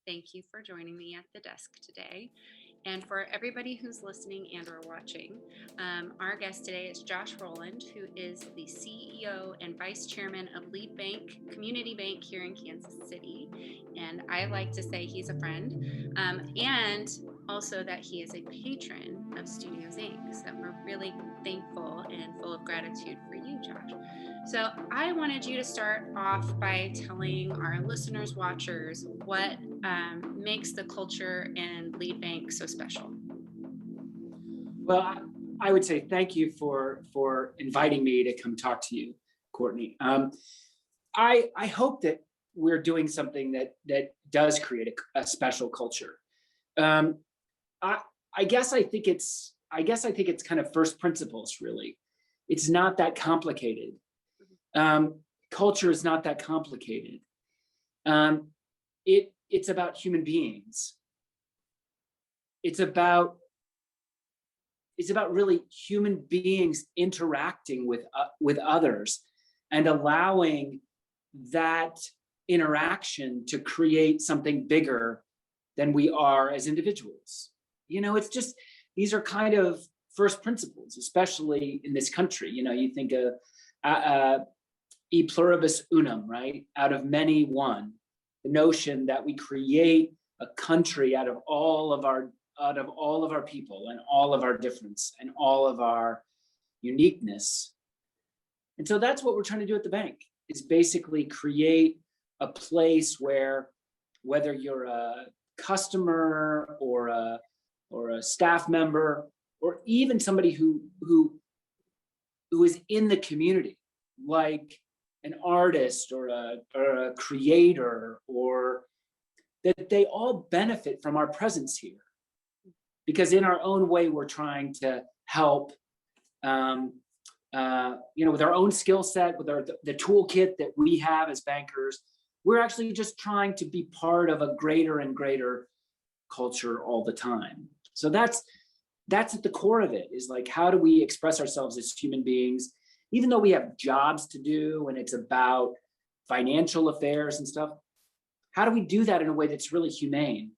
Thank you for joining me at the desk today. And for everybody who's listening and or watching, our guest today is Josh Rowland, who is the CEO and Vice Chairman of Lead Bank, Community Bank here in Kansas City. And I like to say he's a friend, and also that he is a patron of Studios Inc. So we're really thankful and full of gratitude for you, Josh. So I wanted you to start off by telling our listeners, watchers, what makes the culture in Lead Bank so special. Well, I would say thank you for inviting me to come talk to you, Courtney. I hope that we're doing something that does create a special culture. I guess I think it's kind of first principles, really. It's not that complicated. Culture is not that complicated. It's about human beings. It's about really human beings interacting with others and allowing that interaction to create something bigger than we are as individuals. It's just, these are kind of first principles, especially in this country. You think of e pluribus unum, right? Out of many, one. The notion that we create a country out of all of our people and all of our difference and all of our uniqueness. And so that's what we're trying to do at the bank, is basically create a place where, whether you're a customer or a staff member, or even somebody who is in the community, like an artist or a creator, or that they all benefit from our presence here. Because in our own way, we're trying to help, with our own skill set, with the toolkit that we have as bankers. We're actually just trying to be part of a greater and greater culture all the time. So that's at the core of it, is like, how do we express ourselves as human beings, even though we have jobs to do and it's about financial affairs and stuff? How do we do that in a way that's really humane?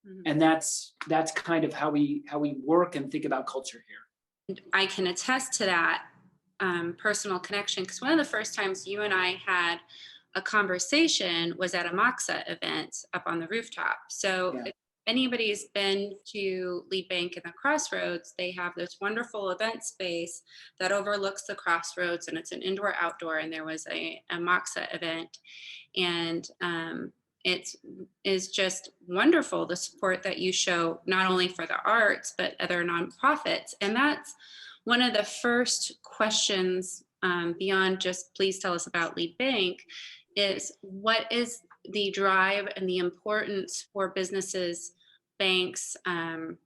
Mm-hmm. And that's kind of how we work and think about culture here. I can attest to that personal connection, because one of the first times you and I had a conversation was at a Moxa event up on the rooftop. So yeah. If anybody's been to Lead Bank in the Crossroads, they have this wonderful event space that overlooks the Crossroads, and it's an indoor-outdoor, and there was a Moxa event. And it is just wonderful, the support that you show, not only for the arts, but other nonprofits. And that's one of the first questions, beyond just please tell us about Lead Bank, is what is the drive and the importance for businesses, banks, and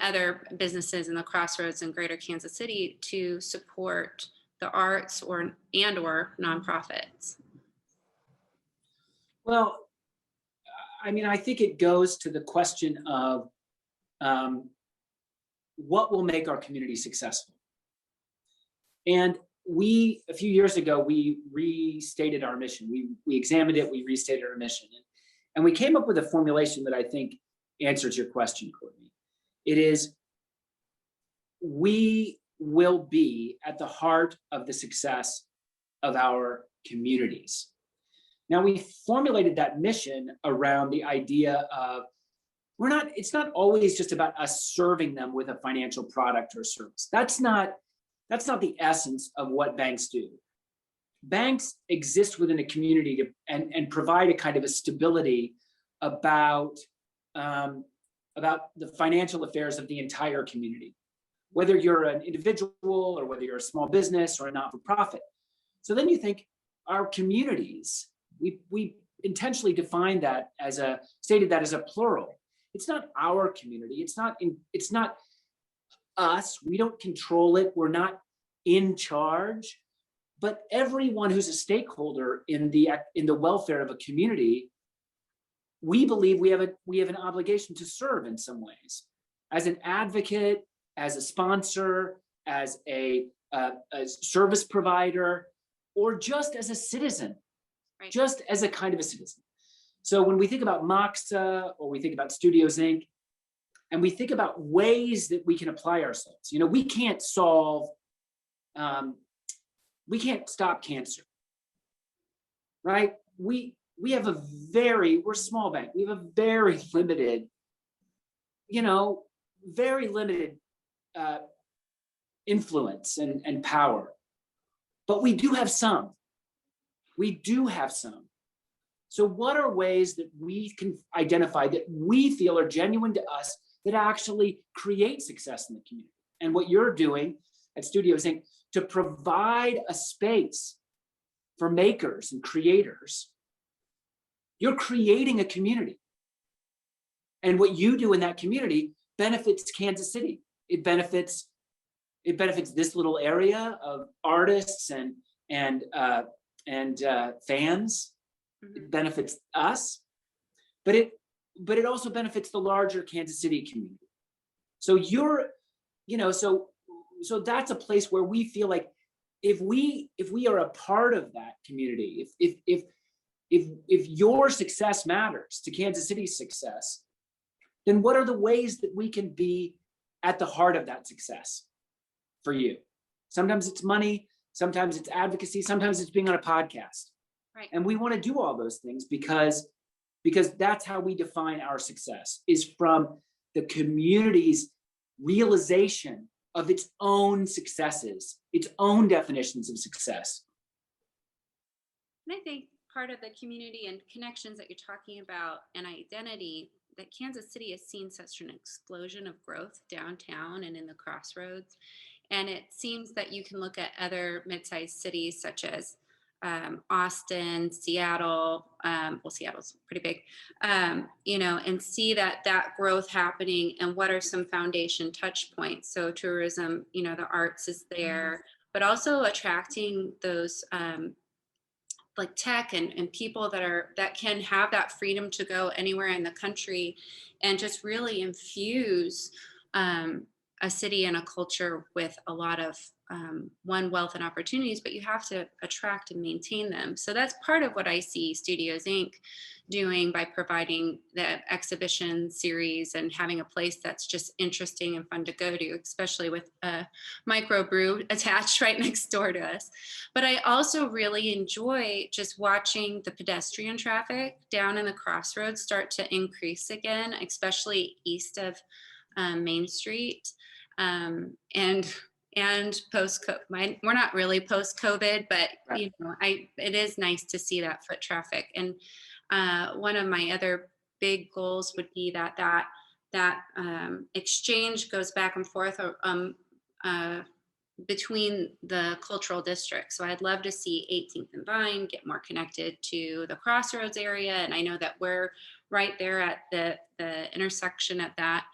other businesses in the Crossroads and Greater Kansas City to support the arts or nonprofits? Well, I mean, I think it goes to the question of what will make our community successful. And a few years ago, we restated our mission. We examined it, we restated our mission. And we came up with a formulation that I think answers your question, Courtney. It is, we will be at the heart of the success of our communities. Now, we formulated that mission around the idea of, it's not always just about us serving them with a financial product or service. That's not the essence of what banks do. Banks exist within a community and provide a kind of a stability about the financial affairs of the entire community, whether you're an individual or whether you're a small business or a not-for-profit. So then you think, our communities, we intentionally defined that stated that as a plural. It's not our community. It's not us. We don't control it. We're not in charge. But everyone who's a stakeholder in the welfare of a community, we believe we have an obligation to serve in some ways, as an advocate, as a sponsor, as a service provider, or just as a citizen, right. Just as a kind of a citizen. So when we think about Moxa, or we think about Studios Inc., and we think about ways that we can apply ourselves, we can't we can't stop cancer, right? We're a small bank. We have a very limited, influence and power, but we do have some. So what are ways that we can identify that we feel are genuine to us that actually create success in the community? And what you're doing at Studios Inc. to provide a space for makers and creators, you're creating a community. And what you do in that community benefits Kansas City. It benefits this little area of artists and fans. It benefits us, but it also benefits the larger Kansas City community. So so that's a place where we feel like if we are a part of that community, if your success matters to Kansas City's success, then what are the ways that we can be at the heart of that success for you? Sometimes it's money, sometimes it's advocacy, sometimes it's being on a podcast. Right. And we want to do all those things because that's how we define our success, is from the community's realization of its own successes, its own definitions of success. And I think part of the community and connections that you're talking about and identity, that Kansas City has seen such an explosion of growth downtown and in the crossroads. And it seems that you can look at other mid-sized cities such as Austin, Seattle, Seattle's pretty big, and see that growth happening, and what are some foundation touch points. So tourism, the arts is there, but also attracting those like tech and people that can have that freedom to go anywhere in the country and just really infuse a city and a culture with a lot of wealth and opportunities, but you have to attract and maintain them. So that's part of what I see Studios Inc. doing by providing the exhibition series and having a place that's just interesting and fun to go to, especially with a microbrew attached right next door to us. But I also really enjoy just watching the pedestrian traffic down in the crossroads start to increase again, especially east of Main Street. And post-COVID, we're not really post-COVID, but it is nice to see that foot traffic. And one of my other big goals would be that exchange goes back and forth between the cultural districts. So I'd love to see 18th and Vine get more connected to the Crossroads area, and I know that we're right there at the intersection at that.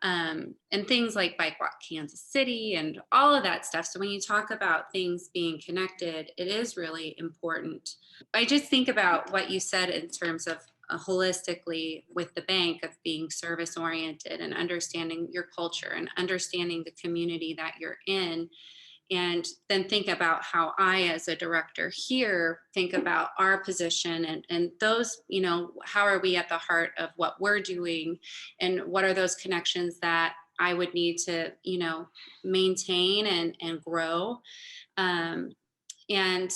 And things like Bike Walk Kansas City and all of that stuff. So when you talk about things being connected, it is really important. I just think about what you said in terms of holistically with the bank, of being service oriented and understanding your culture and understanding the community that you're in. And then think about how I, as a director here, think about our position and those, how are we at the heart of what we're doing, and what are those connections that I would need to, maintain and grow. And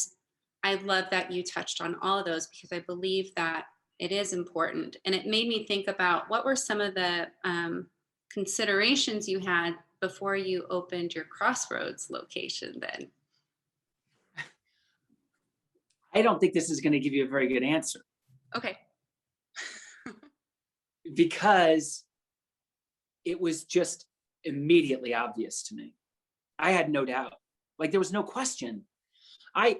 I love that you touched on all of those, because I believe that it is important. And it made me think about what were some of the considerations you had before you opened your Crossroads location then? I don't think this is going to give you a very good answer. Okay. Because it was just immediately obvious to me. I had no doubt. Like, there was no question. I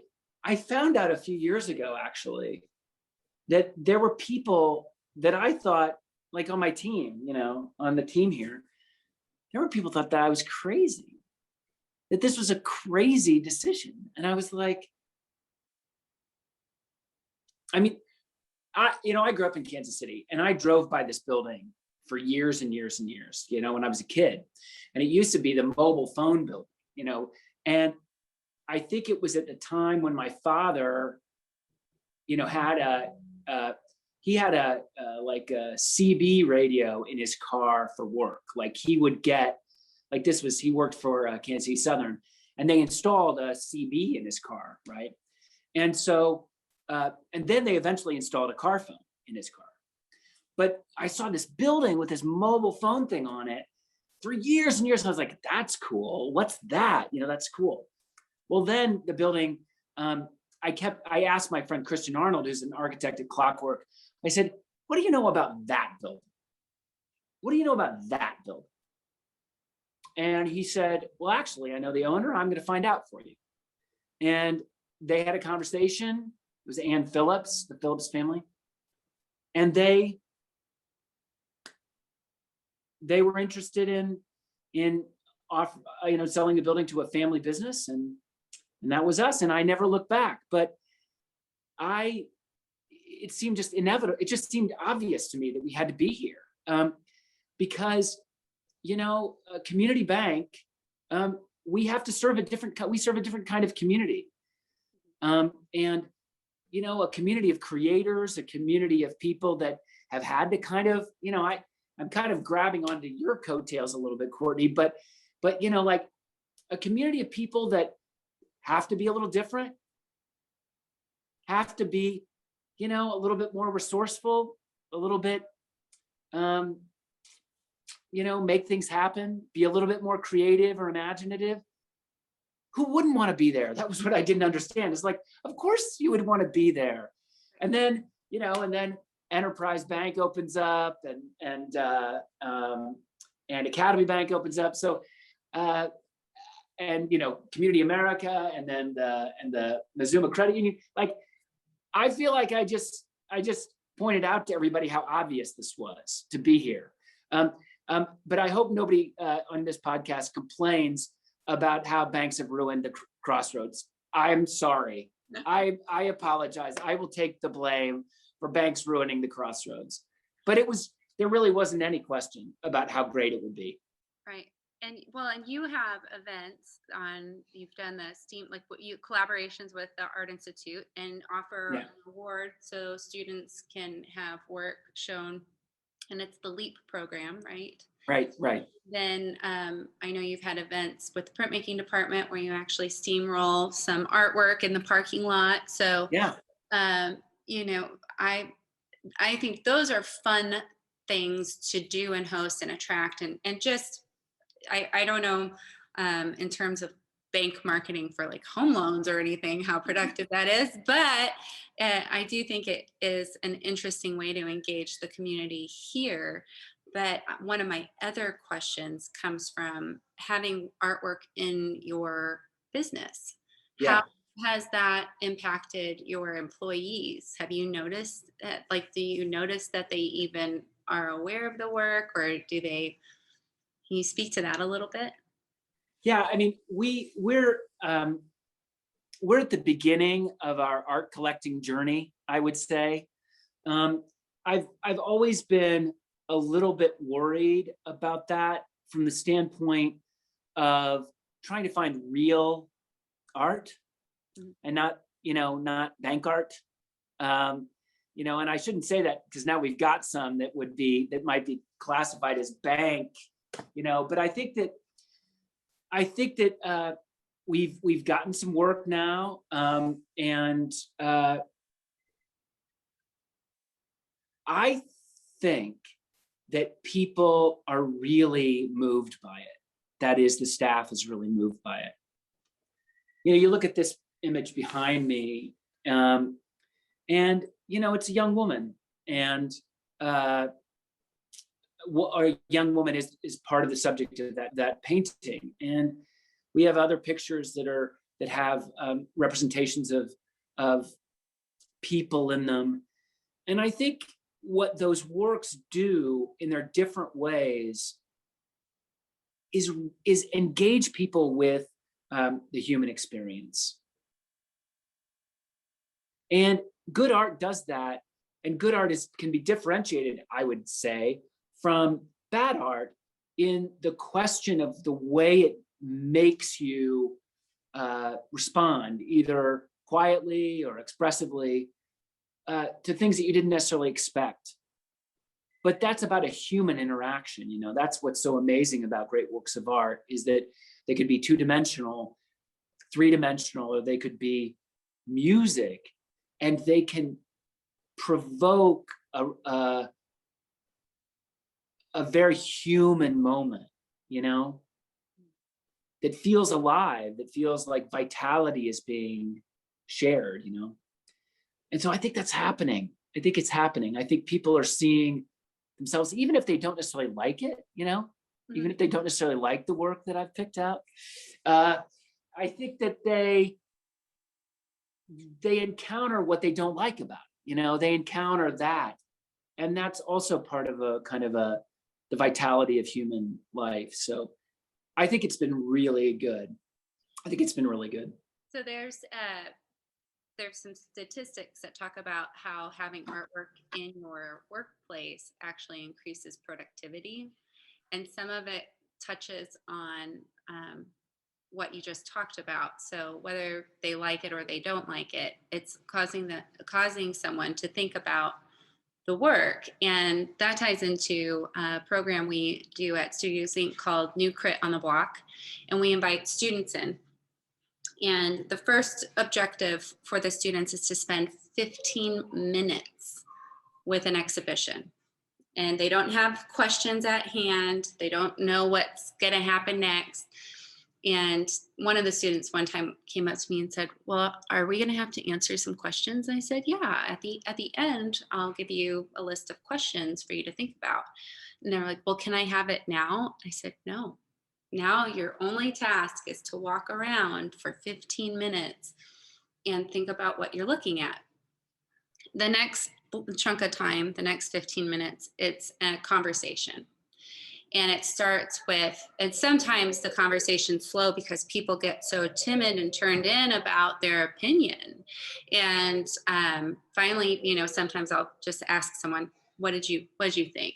found out a few years ago, actually, that there were people that I thought, like on my team, on the team here, there were people thought that I was crazy, that this was a crazy decision. And I was like, I grew up in Kansas City, and I drove by this building for years and years and years, when I was a kid. And it used to be the mobile phone building, and I think it was at the time when my father, had he had a like a CB radio in his car for work. Like he would get, like he worked for Kansas City Southern, and they installed a CB in his car, right? And so, and then they eventually installed a car phone in his car. But I saw this building with this mobile phone thing on it for years and years. And I was like, that's cool. What's that? That's cool. Well, then the building, I asked my friend Christian Arnold, who's an architect at Clockwork. I said, what do you know about that building? What do you know about that building? And he said, well, actually, I know the owner. I'm going to find out for you. And they had a conversation. It was Ann Phillips, the Phillips family. And they were interested in selling the building to a family business, and that was us. And I never looked back. But it seemed just inevitable. It just seemed obvious to me that we had to be here, because a community bank, we have to serve a different kind of community, and a community of creators, a community of people that have had to kind of, I'm kind of grabbing onto your coattails a little bit, Courtney, but like a community of people that have to be a little different, have to be, a little bit more resourceful, a little bit, make things happen, be a little bit more creative or imaginative. Who wouldn't want to be there? That was what I didn't understand. It's like, of course you would want to be there. And then, Enterprise Bank opens up, and Academy Bank opens up. So, Community America, and then the Mazuma Credit Union. Like, I feel like I just pointed out to everybody how obvious this was to be here. But I hope nobody on this podcast complains about how banks have ruined the Crossroads. I'm sorry. I apologize. I will take the blame for banks ruining the Crossroads. But there really wasn't any question about how great it would be. Right. And you have events you've done the STEAM, like collaborations with the Art Institute, and offer an award so students can have work shown, and it's the LEAP program, right? Right. Then I know you've had events with the printmaking department where you actually steamroll some artwork in the parking lot. So yeah, I think those are fun things to do and host and attract, and just I don't know in terms of bank marketing for like home loans or anything how productive that is, but I do think it is an interesting way to engage the community here. But one of my other questions comes from having artwork in your business. Yeah. How has that impacted your employees? Have you noticed that? Like, do you notice that they even are aware of the work, or can you speak to that a little bit? Yeah, I mean, we're at the beginning of our art collecting journey, I would say. I've always been a little bit worried about that from the standpoint of trying to find real art and not bank art. And I shouldn't say that because now we've got some that might be classified as bank, but I think that we've gotten some work now, and I think that people are really moved by it. That is, the staff is really moved by it. You look at this image behind me, and it's a young woman, and a young woman is part of the subject of that painting. And we have other pictures that have representations of people in them. And I think what those works do in their different ways is engage people with the human experience. And good art does that. And good art can be differentiated, I would say, from bad art in the question of the way it makes you respond, either quietly or expressively. to things that you didn't necessarily expect. But that's about a human interaction. You know, that's what's so amazing about great works of art, is that they could be two-dimensional, three-dimensional, or they could be music, and they can provoke a very human moment, you know, that feels alive, that feels like vitality is being shared, you know. And so I think that's happening. I think it's happening. I think people are seeing themselves, even if they don't necessarily like it, you know, even if they don't necessarily like the work that I've picked out. I think that they encounter what they don't like about it, you know, they encounter that. And that's also part of a kind of the vitality of human life. So I think it's been really good. I think it's been really good. So there's some statistics that talk about how having artwork in your workplace actually increases productivity. And some of it touches on what you just talked about. So whether they like it or they don't like it, it's causing someone to think about the work. And that ties into a program we do at Studios Inc. called New Crit on the Block. And we invite students in. And the first objective for the students is to spend 15 minutes with an exhibition. And they don't have questions at hand. They don't know what's going to happen next. And one of the students one time came up to me and said, well, are we going to have to answer some questions? And I said, yeah, at the end, I'll give you a list of questions for you to think about. And they're like, well, can I have it now? I said, no. Now your only task is to walk around for 15 minutes and think about what you're looking at. The next chunk of time, the next 15 minutes, it's a conversation. And it starts with, and sometimes the conversation's slow because people get so timid and turned in about their opinion. And finally, you know, sometimes I'll just ask someone, what did you think?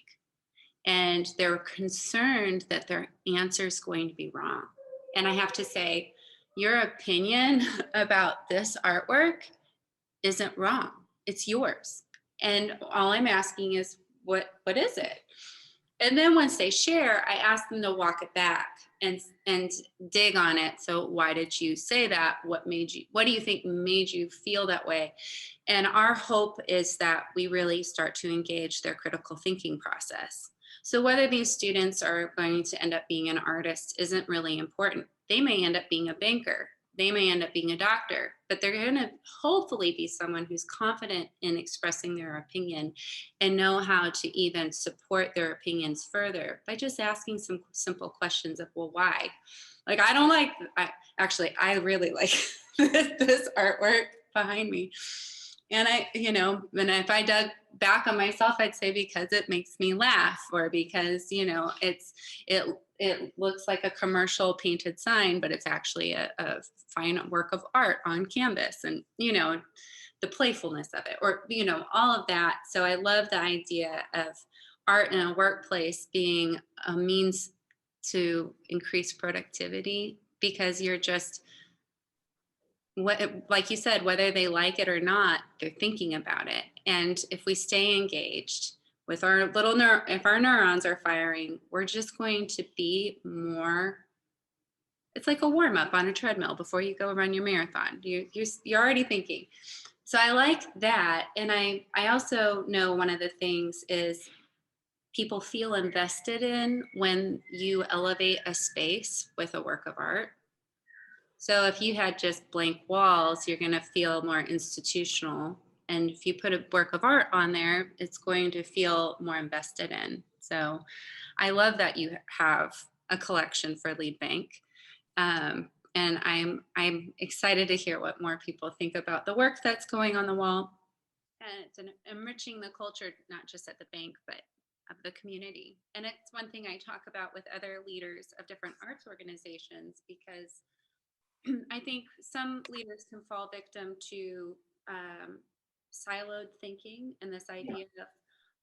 And they're concerned that their answer is going to be wrong. And I have to say, your opinion about this artwork isn't wrong. It's yours. And all I'm asking is, what is it? And then once they share, I ask them to walk it back and dig on it. So why did you say that? What do you think made you feel that way? And our hope is that we really start to engage their critical thinking process. So whether these students are going to end up being an artist isn't really important. They may end up being a banker. They may end up being a doctor, but they're going to hopefully be someone who's confident in expressing their opinion and know how to even support their opinions further by just asking some simple questions of, well, why? Like, I really like this artwork behind me. And if I dug back on myself, I'd say because it makes me laugh, or because, it looks like a commercial painted sign, but it's actually a fine work of art on canvas, and, the playfulness of it, or, all of that. So I love the idea of art in a workplace being a means to increase productivity, because you're just, like you said, whether they like it or not, they're thinking about it. And if we stay engaged with our if our neurons are firing, we're just going to be more. It's like a warm up on a treadmill before you go run your marathon. You're already thinking. So I like that. And I also know one of the things is people feel invested in when you elevate a space with a work of art. So if you had just blank walls, you're going to feel more institutional. And if you put a work of art on there, it's going to feel more invested in. So I love that you have a collection for Lead Bank. And I'm excited to hear what more people think about the work that's going on the wall. And it's enriching the culture, not just at the bank, but of the community. And it's one thing I talk about with other leaders of different arts organizations, because I think some leaders can fall victim to siloed thinking, and this idea that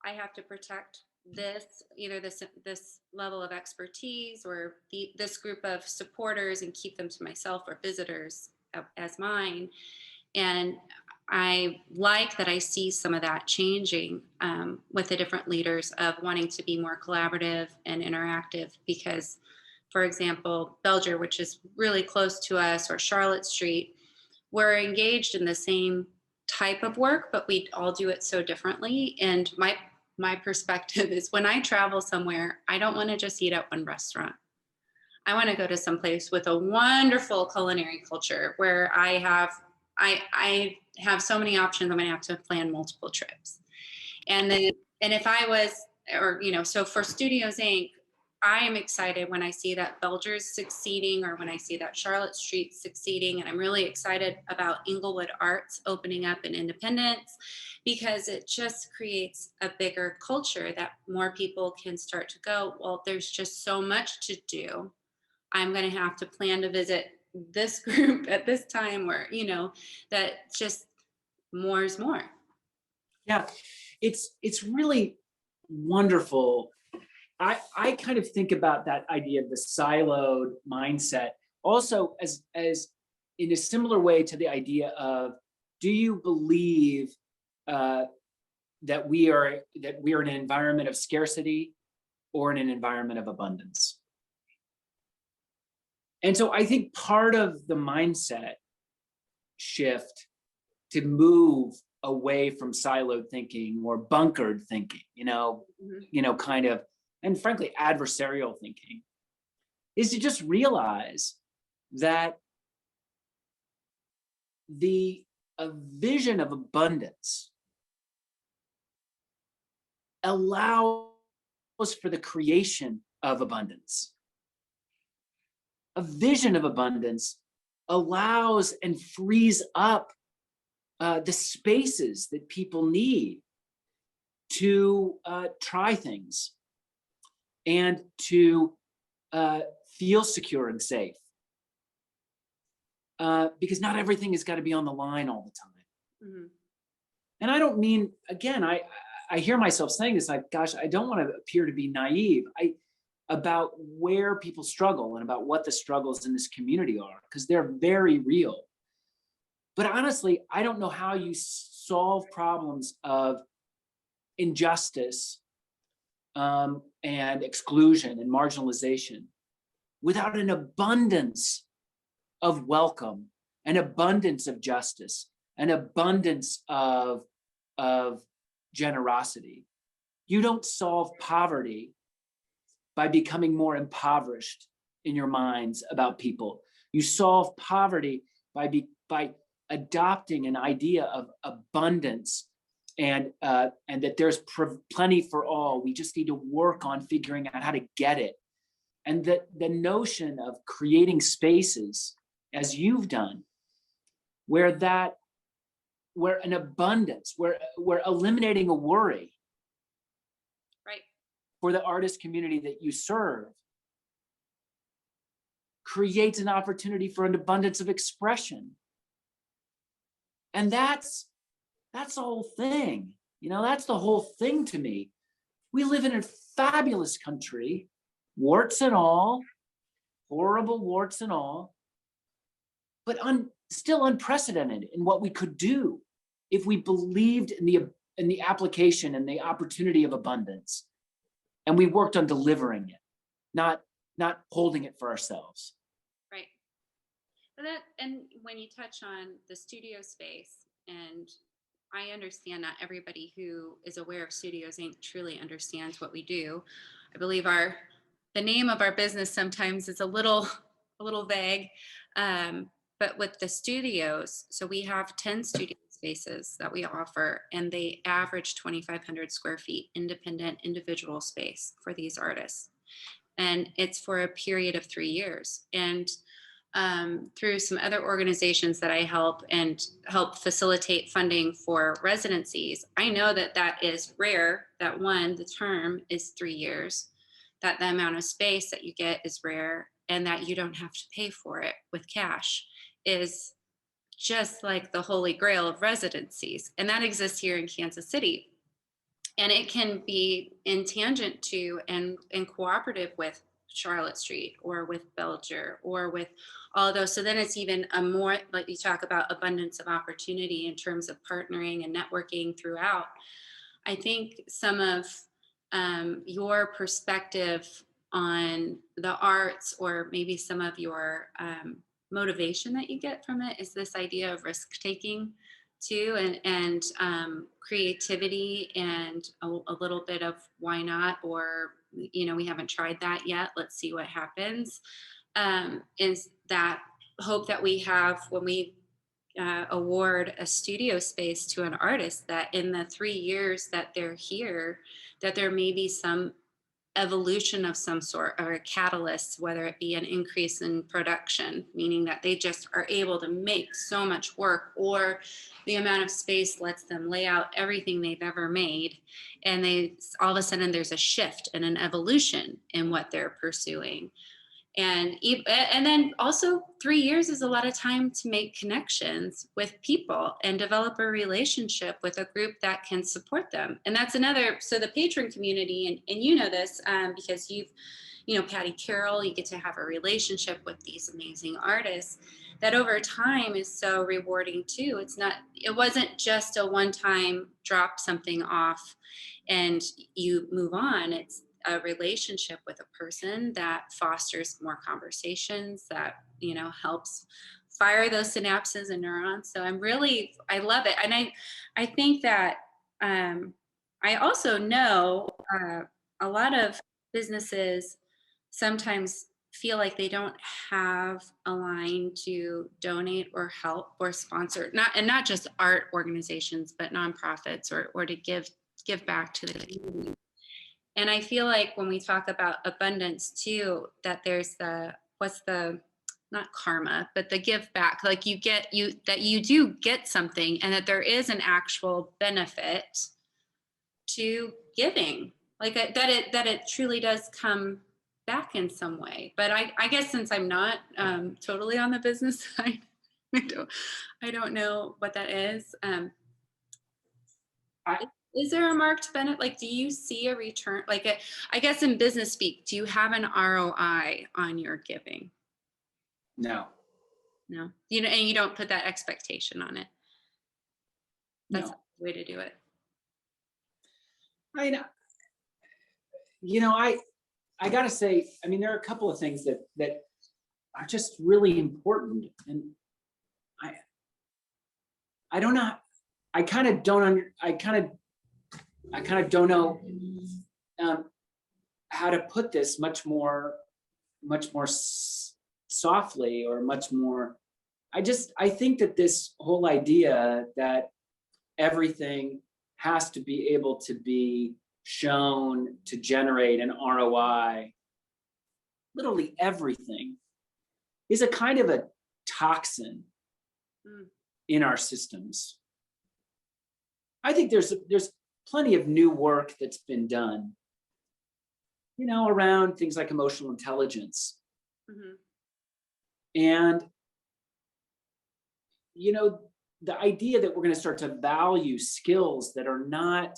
I have to protect either this level of expertise or this group of supporters and keep them to myself, or visitors as mine. And I like that I see some of that changing with the different leaders of wanting to be more collaborative and interactive because, for example, Belger, which is really close to us, or Charlotte Street, we're engaged in the same type of work, but we all do it so differently. And my perspective is when I travel somewhere, I don't want to just eat at one restaurant. I want to go to some place with a wonderful culinary culture where I have so many options. I'm going to have to plan multiple trips. And then, and if I was, or, you know, so for Studios Inc., I am excited when I see that Belger's succeeding or when I see that Charlotte Street succeeding. And I'm really excited about Inglewood Arts opening up in Independence because it just creates a bigger culture that more people can start to go, well, there's just so much to do. I'm going to have to plan to visit this group at this time, or, you know, that just more is more. Yeah, it's really wonderful. I kind of think about that idea of the siloed mindset also as in a similar way to the idea of, do you believe that we are in an environment of scarcity or in an environment of abundance? And so I think part of the mindset shift to move away from siloed thinking or bunkered thinking, kind of, and frankly, adversarial thinking, is to just realize that a vision of abundance allows for the creation of abundance. A vision of abundance allows and frees up the spaces that people need to try things and to feel secure and safe. Because not everything has got to be on the line all the time. Mm-hmm. And I don't mean, again, I hear myself saying this, like, gosh, I don't want to appear to be naive about where people struggle and about what the struggles in this community are, because they're very real. But honestly, I don't know how you solve problems of injustice and exclusion and marginalization without an abundance of welcome, an abundance of justice, an abundance of generosity. You don't solve poverty by becoming more impoverished in your minds about people. You solve poverty by adopting an idea of abundance and that there's plenty for all. We just need to work on figuring out how to get it. And that the notion of creating spaces, as you've done, where an abundance, where we're eliminating a worry, right, for the artist community that you serve, creates an opportunity for an abundance of expression. And that's the whole thing. That's the whole thing to me. We live in a fabulous country, warts and all, horrible warts and all, but still unprecedented in what we could do if we believed in the application and the opportunity of abundance, and we worked on delivering it, not holding it for ourselves. Right. And when you touch on the studio space, and I understand not everybody who is aware of Studios Inc. truly understands what we do. I believe the name of our business sometimes is a little vague, but with the studios, so we have 10 studio spaces that we offer, and they average 2,500 square feet, independent individual space for these artists. And it's for a period of 3 years. And through some other organizations that I help facilitate funding for residencies, I know that is rare, that the term is 3 years, that the amount of space that you get is rare, and that you don't have to pay for it with cash is just like the holy grail of residencies. And that exists here in Kansas City. And it can be in tangent to and cooperative with Charlotte Street or with Belger or with all of those. So then it's even a more, like you talk about, abundance of opportunity in terms of partnering and networking throughout. I think some of your perspective on the arts, or maybe some of your motivation that you get from it, is this idea of risk taking too, and creativity, and a little bit of why not, or we haven't tried that yet, let's see what happens. Is that hope that we have when we award a studio space to an artist, that in the 3 years that they're here, that there may be some evolution of some sort, or a catalyst, whether it be an increase in production, meaning that they just are able to make so much work, or the amount of space lets them lay out everything they've ever made, and they all of a sudden there's a shift and an evolution in what they're pursuing. And then also 3 years is a lot of time to make connections with people and develop a relationship with a group that can support them. And that's another, so the patron community, and you know this because Patty Carroll, you get to have a relationship with these amazing artists that over time is so rewarding too. It wasn't just a one-time drop something off and you move on. It's a relationship with a person that fosters more conversations, that helps fire those synapses and neurons. So I love it. And I think that I also know a lot of businesses sometimes feel like they don't have a line to donate or help or sponsor, not just art organizations, but nonprofits, or to give back to the community. And I feel like when we talk about abundance too, that there's not karma, but the give back, like that you do get something, and that there is an actual benefit to giving, like that it truly does come back in some way. But I guess since I'm not totally on the business side, I don't know what that is. Is there a marked benefit? Like, do you see a return? I guess in business speak, do you have an ROI on your giving? No. And you don't put that expectation on it. That's No. the way to do it. I gotta say, there are a couple of things that are just really important, and I don't know. I kind of don't know how to put this much more softly, or much more. I think that this whole idea that everything has to be able to be shown to generate an ROI, literally everything, is a kind of a toxin in our systems. I think there's plenty of new work that's been done, around things like emotional intelligence. Mm-hmm. And, the idea that we're going to start to value skills that are not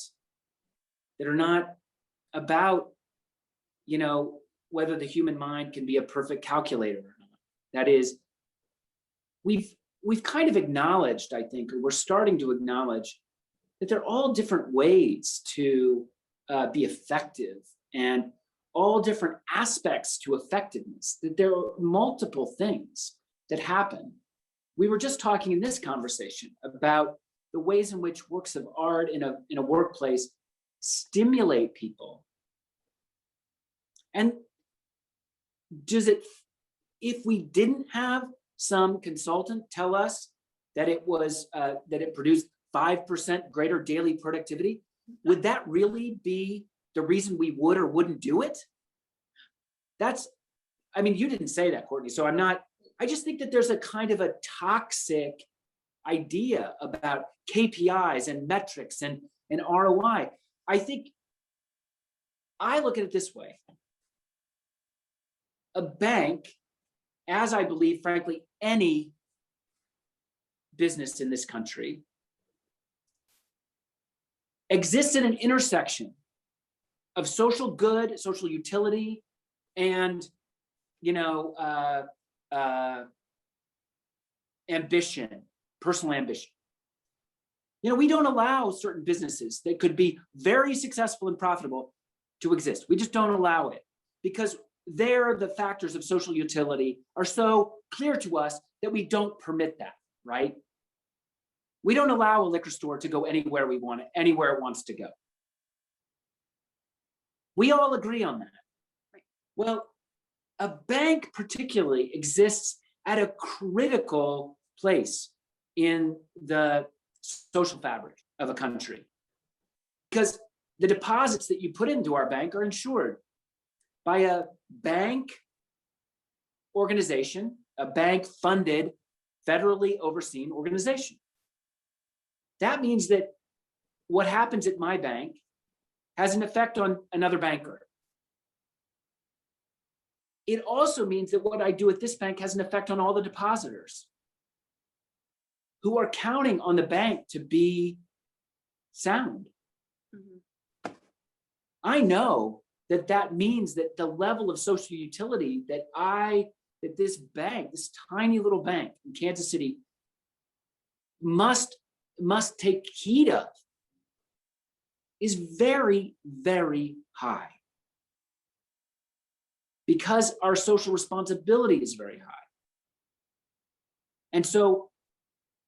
about, whether the human mind can be a perfect calculator or not. That is, we've kind of acknowledged, I think, or we're starting to acknowledge, that there are all different ways to be effective, and all different aspects to effectiveness, that there are multiple things that happen. We were just talking in this conversation about the ways in which works of art in a workplace stimulate people. And if we didn't have some consultant tell us that it produced 5% greater daily productivity, would that really be the reason we would or wouldn't do it? You didn't say that, Courtney, so I just think that there's a kind of a toxic idea about KPIs and metrics and ROI. I think I look at it this way. A bank, as I believe, frankly, any business in this country, exists in an intersection of social good, social utility, and, you know, ambition, personal ambition. You know, we don't allow certain businesses that could be very successful and profitable to exist. We just don't allow it because the factors of social utility are so clear to us that we don't permit that, right? We don't allow a liquor store to go anywhere we want it, anywhere it wants to go. We all agree on that. Right. Well, a bank particularly exists at a critical place in the social fabric of a country because the deposits that you put into our bank are insured by a bank organization, a bank funded, federally overseen organization. That means that what happens at my bank has an effect on another banker. It also means that what I do at this bank has an effect on all the depositors who are counting on the bank to be sound. Mm-hmm. I know that means that the level of social utility that this bank, this tiny little bank in Kansas City must take heed of is very, very high because our social responsibility is very high. And so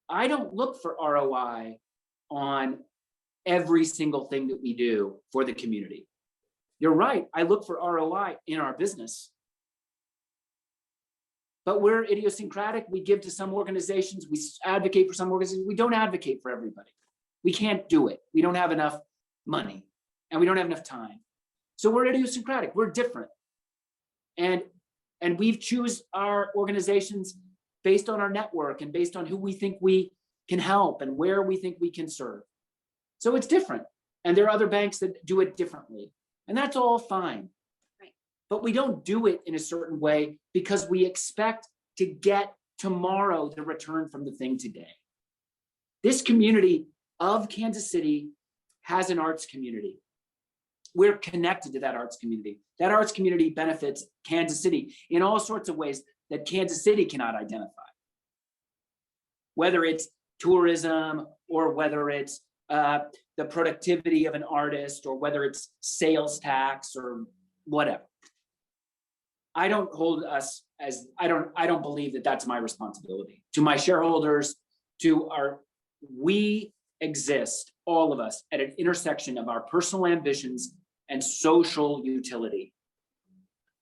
I don't look for ROI on every single thing that we do for the community. You're right, I look for ROI in our business. But we're idiosyncratic. We give to some organizations, we advocate for some organizations, we don't advocate for everybody. We can't do it. We don't have enough money and we don't have enough time. So we're idiosyncratic, we're different. And we choose our organizations based on our network and based on who we think we can help and where we think we can serve. So it's different. And there are other banks that do it differently. And that's all fine. Right. But we don't do it in a certain way because we expect to get tomorrow the return from the thing today. This community of Kansas City has an arts community. We're connected to that arts community. That arts community benefits Kansas City in all sorts of ways that Kansas City cannot identify. Whether it's tourism or whether it's the productivity of an artist or whether it's sales tax or whatever. I don't hold us as, I don't believe that that's my responsibility. To my shareholders, we exist, all of us, at an intersection of our personal ambitions and social utility.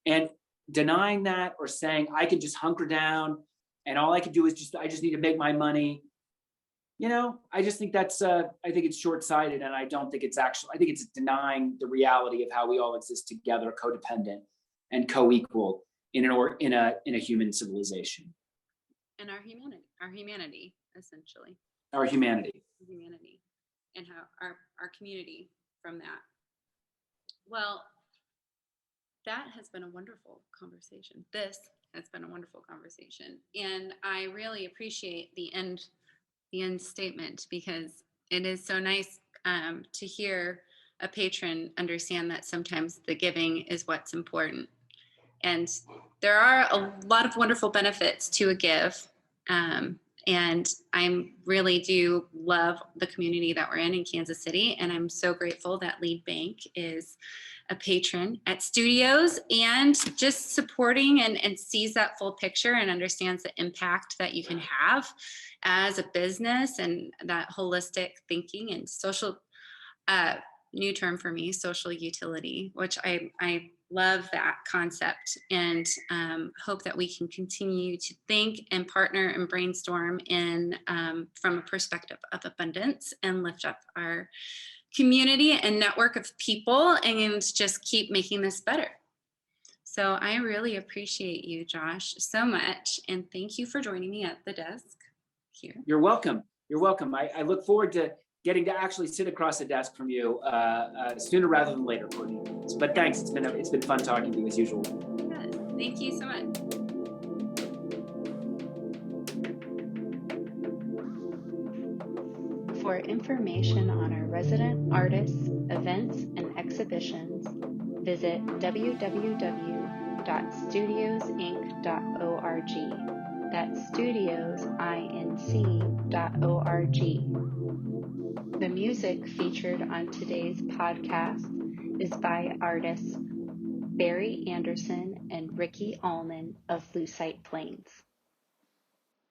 And denying that or saying I can just hunker down and all I can do is I just need to make my money. You know, I just think I think it's short-sighted, and I don't think I think it's denying the reality of how we all exist together, codependent and co-equal in a human civilization. And our humanity, essentially. Our humanity. And how our community from that. Well, that has been a wonderful conversation. This has been a wonderful conversation. And I really appreciate the end statement because it is so nice to hear a patron understand that sometimes the giving is what's important. And there are a lot of wonderful benefits to a give. And I really do love the community that we're in Kansas City. And I'm so grateful that Lead Bank is a patron at Studios and just supporting and sees that full picture and understands the impact that you can have as a business and that holistic thinking and social, new term for me, social utility, which I love that concept and hope that we can continue to think and partner and brainstorm from a perspective of abundance and lift up our community and network of people and just keep making this better. So I really appreciate you, Josh, so much. And thank you for joining me at the desk here. You're welcome. You're welcome. I look forward to getting to actually sit across the desk from you sooner rather than later, Courtney. But thanks. It's been fun talking to you as usual. Yes. Thank you so much. For information on our resident artists, events, and exhibitions, visit www.kcrossroads.org. www.studiosinc.org. That's studiosinc.org. The music featured on today's podcast is by artists Barry Anderson and Ricky Allman of Lucite Plains.